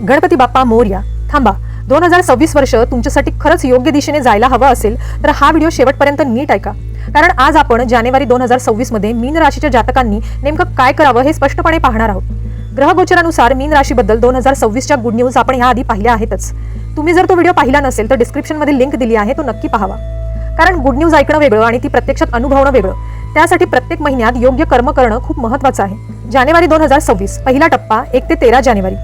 गणपती बाप्पा मोरया. थांबा, 2026 वर्ष तुमच्यासाठी खरंच योग्य दिशेने जायला हवं असेल तर हा व्हिडिओ शेवटपर्यंत नीट ऐका. कारण आज आपण जानेवारी 2026 मध्ये मीन राशीच्या जातकांनी नेमकं काय करावं हे स्पष्टपणे पाहणार आहोत. ग्रहगोचरानुसार मीन राशीबद्दल 2026च्या गुड न्यूज आपण याआधी पाहिल्या आहेतच. तुम्ही जर तो व्हिडिओ पाहिला नसेल तर डिस्क्रिप्शनमध्ये लिंक दिली आहे, तो नक्की पाहावा. कारण गुड न्यूज ऐकणं वेगळं आणि ती प्रत्यक्षात अनुभवणं वेगळं. त्यासाठी प्रत्येक महिन्यात योग्य कर्म करणं खूप महत्त्वाचं आहे. जानेवारी 2026 पहिला टप्पा 1 ते 13 जानेवारी.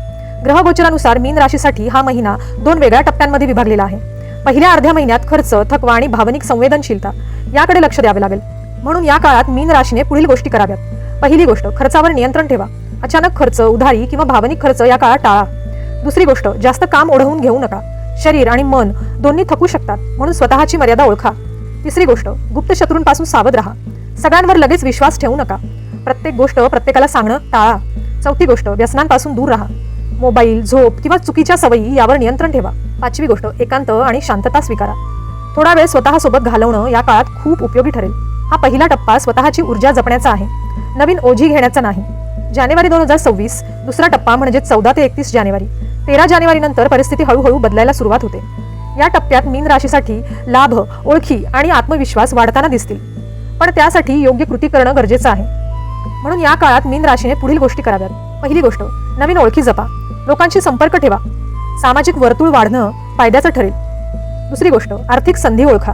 ग्रहगोचरानुसार मीन राशीसाठी हा महिना 2 वेगळ्या टप्प्यांमध्ये विभागलेला आहे. पहिल्या अर्ध्या महिन्यात खर्च, थकवा आणि भावनिक संवेदनशीलता याकडे लक्ष द्यावे लागेल. म्हणून या काळात मीन राशीने पुढील गोष्टी कराव्यात. पहिली गोष्ट, खर्चावर नियंत्रण ठेवा. अचानक खर्च, उधारी किंवा भावनिक खर्च या काळात टाळा. दुसरी गोष्ट, जास्त काम ओढवून घेऊ नका. शरीर आणि मन दोन्ही थकू शकतात, म्हणून स्वतःची मर्यादा ओळखा. तिसरी गोष्ट, गुप्त शत्रूंपासून सावध राहा. सगळ्यांवर लगेच विश्वास ठेवू नका. प्रत्येक गोष्ट प्रत्येकाला सांगणं टाळा. चौथी गोष्ट, व्यसनांपासून दूर राहा. मोबाईल, झोप किंवा चुकीच्या सवयी यावर नियंत्रण ठेवा. पाचवी गोष्ट, एकांत आणि शांतता स्वीकारा. थोडा वेळ स्वतःसोबत घालवणं या काळात खूप उपयोगी ठरेल. हा पहिला टप्पा स्वतःची ऊर्जा जपण्याचा आहे, नवीन ओझी घेण्याचा नाही. जानेवारी 2026 दुसरा टप्पा म्हणजे 14 ते 31 जानेवारी. 13 जानेवारी नंतर परिस्थिती हळूहळू बदलायला सुरुवात होते. या टप्प्यात मीन राशीसाठी लाभ, ओळखी आणि आत्मविश्वास वाढताना दिसतील. पण त्यासाठी योग्य कृती करणं गरजेचं आहे. म्हणून या काळात मीन राशीने पुढील गोष्टी कराव्यात. पहिली गोष्ट, नवीन ओळखी जपा. लोकांशी संपर्क ठेवा. सामाजिक वर्तुळ वाढणं फायद्याचं ठरेल. दुसरी गोष्ट, आर्थिक संधी ओळखा.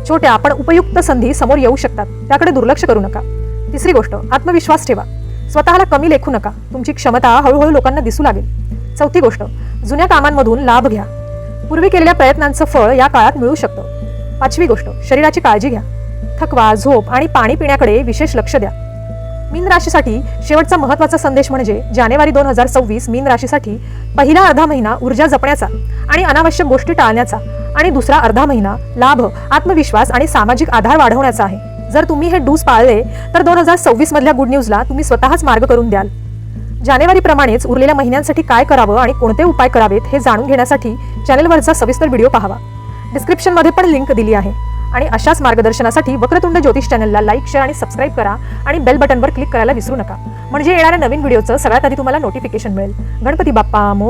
छोट्या पण उपयुक्त संधी समोर येऊ शकतात, त्याकडे दुर्लक्ष करू नका. तिसरी गोष्ट, आत्मविश्वास ठेवा. स्वतःला कमी लेखू नका. तुमची क्षमता हळूहळू लोकांना दिसू लागेल. चौथी गोष्ट, जुन्या कामांमधून लाभ घ्या. पूर्वी केलेल्या प्रयत्नांचं फळ या काळात मिळू शकतं. पाचवी गोष्ट, शरीराची काळजी घ्या. थकवा, झोप आणि पाणी पिण्याकडे विशेष लक्ष द्या. मीन राशीसाठी शेवटचा महत्त्वाचा संदेश म्हणजे जानेवारी 2026 मीन राशीसाठी पहिला अर्धा महिना ऊर्जा जपण्याचा आणि अनावश्यक गोष्टी टाळण्याचा आणि दुसरा अर्धा महिना लाभ, आत्मविश्वास आणि सामाजिक आधार वाढवण्याचा आहे. जर तुम्ही हे डूस पाळले तर 2026 मधल्या गुड न्यूजला तुम्ही स्वतःच मार्ग करून द्याल. जानेवारी प्रमाणेच उरलेल्या महिन्यांसाठी काय करावं आणि कोणते उपाय करावेत हे जाणून घेण्यासाठी चॅनलवरचा सविस्तर व्हिडिओ पाहावा. डिस्क्रिप्शनमध्ये पण लिंक दिली आहे. आणि अशाच मार्गदर्शनासाठी वक्रतुंड ज्योतिष चॅनलला लाईक, शेअर आणि सबस्क्राईब करा आणि बेल बटनवर क्लिक करायला विसरू नका. म्हणजे येणाऱ्या नवीन व्हिडिओचं सगळ्यात आधी तुम्हाला नोटिफिकेशन मिळेल. गणपती बाप्पा मोरया.